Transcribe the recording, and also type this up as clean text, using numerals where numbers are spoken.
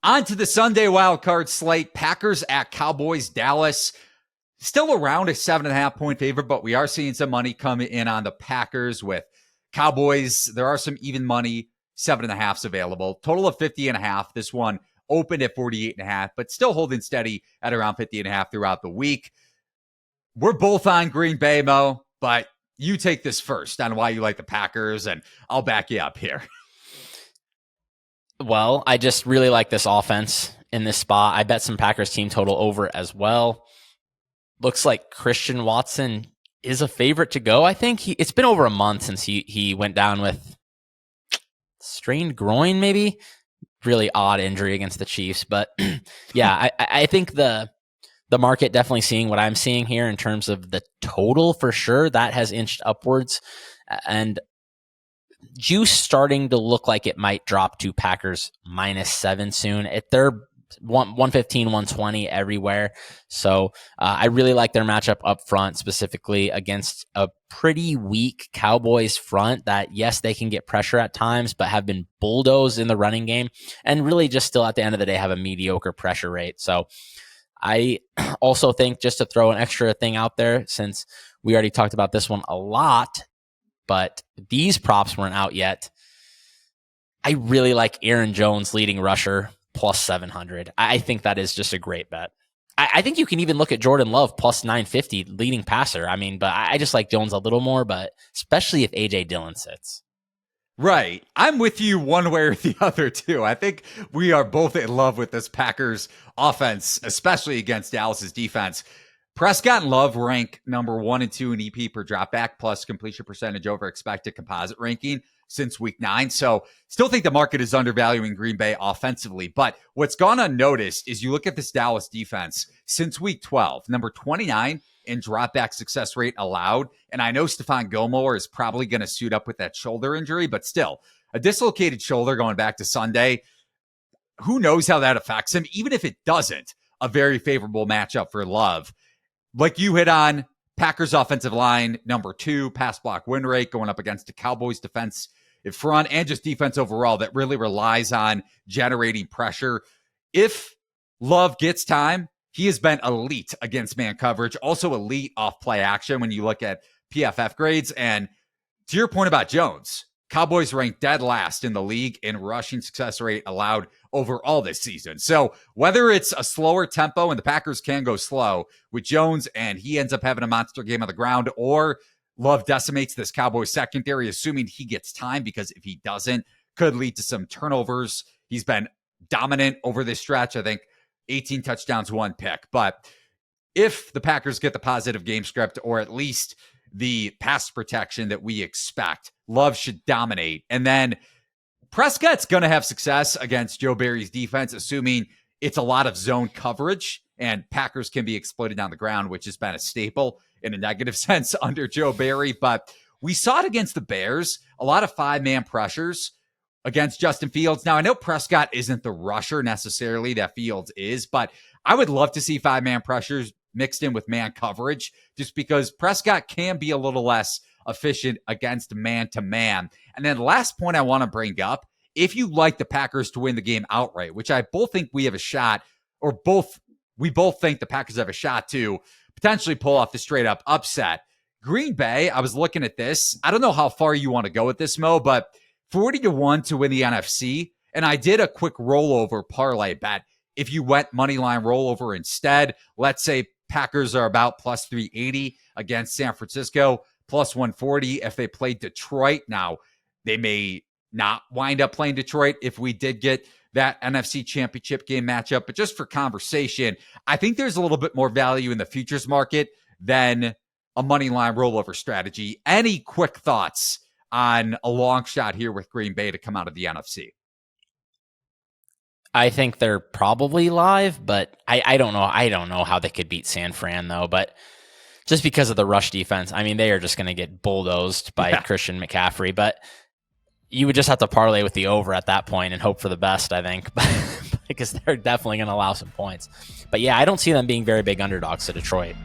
On to the Sunday wildcard slate. Packers at Cowboys. Dallas still around a 7.5-point favorite, but we are seeing some money come in on the Packers with Cowboys. There are some even money 7.5s available. Total of 50.5. This one opened at 48.5, but still holding steady at around 50.5 throughout the week. We're both on Green Bay, Mo, but you take this first on why you like the Packers, and I'll back you up here. Well, I just really like this offense in this spot. I bet some Packers team total over as well. Looks like Christian Watson is a favorite to go. I think it's been over a month since he went down with strained groin, maybe. Really odd injury against the Chiefs. But yeah, I think the market definitely seeing what I'm seeing here in terms of the total for sure. That has inched upwards. And juice starting to look like it might drop to Packers -7 soon. They're 115, 120 everywhere. So I really like their matchup up front, specifically against a pretty weak Cowboys front that, yes, they can get pressure at times, but have been bulldozed in the running game and really just still at the end of the day have a mediocre pressure rate. So I also think, just to throw an extra thing out there, since we already talked about this one a lot, but these props weren't out yet, I really like Aaron Jones leading rusher plus 700. I think that is just a great bet. I think you can even look at Jordan Love plus 950 leading passer. I mean, but I just like Jones a little more, but especially if A.J. Dillon sits. Right. I'm with you one way or the other, too. I think we are both in love with this Packers offense, especially against Dallas's defense. Prescott and Love rank number 1 and 2 in EP per dropback plus completion percentage over expected composite ranking since week 9. So still think the market is undervaluing Green Bay offensively. But what's gone unnoticed is you look at this Dallas defense since week 12, number 29 in dropback success rate allowed. And I know Stephon Gilmore is probably going to suit up with that shoulder injury, but still a dislocated shoulder going back to Sunday. Who knows how that affects him? Even if it doesn't, a very favorable matchup for Love. Like you hit on, Packers offensive line, number 2, pass block win rate going up against the Cowboys defense in front, and just defense overall that really relies on generating pressure. If Love gets time, he has been elite against man coverage, also elite off play action when you look at PFF grades. And to your point about Jones, Cowboys ranked dead last in the league in rushing success rate allowed overall this season. So whether it's a slower tempo, and the Packers can go slow with Jones and he ends up having a monster game on the ground, or Love decimates this Cowboys secondary, assuming he gets time, because if he doesn't, could lead to some turnovers. He's been dominant over this stretch. I think 18 touchdowns, 1 pick. But if the Packers get the positive game script, or at least the pass protection that we expect, Love should dominate. And then Prescott's going to have success against Joe Barry's defense, assuming it's a lot of zone coverage and Packers can be exploited down the ground, which has been a staple in a negative sense under Joe Barry. But we saw it against the Bears, a lot of 5-man pressures against Justin Fields. Now, I know Prescott isn't the rusher necessarily that Fields is, but I would love to see 5-man pressures mixed in with man coverage, just because Prescott can be a little less efficient against man-to-man. And then last point I want to bring up, if you like the Packers to win the game outright, which I both think we have a shot, or we both think the Packers have a shot to potentially pull off the straight-up upset. Green Bay, I was looking at this. I don't know how far you want to go with this, Mo, but 40-1 to win the NFC. And I did a quick rollover parlay bet. If you went moneyline rollover instead, let's say Packers are about plus 380 against San Francisco, plus 140 if they play Detroit. Now, they may not wind up playing Detroit if we did get that NFC Championship game matchup. But just for conversation, I think there's a little bit more value in the futures market than a moneyline rollover strategy. Any quick thoughts on a long shot here with Green Bay to come out of the NFC? I think they're probably live, but I don't know. I don't know how they could beat San Fran, though. But just because of the rush defense, I mean, they are just going to get bulldozed by Christian McCaffrey. But you would just have to parlay with the over at that point and hope for the best, I think, because they're definitely going to allow some points. But yeah, I don't see them being very big underdogs to Detroit.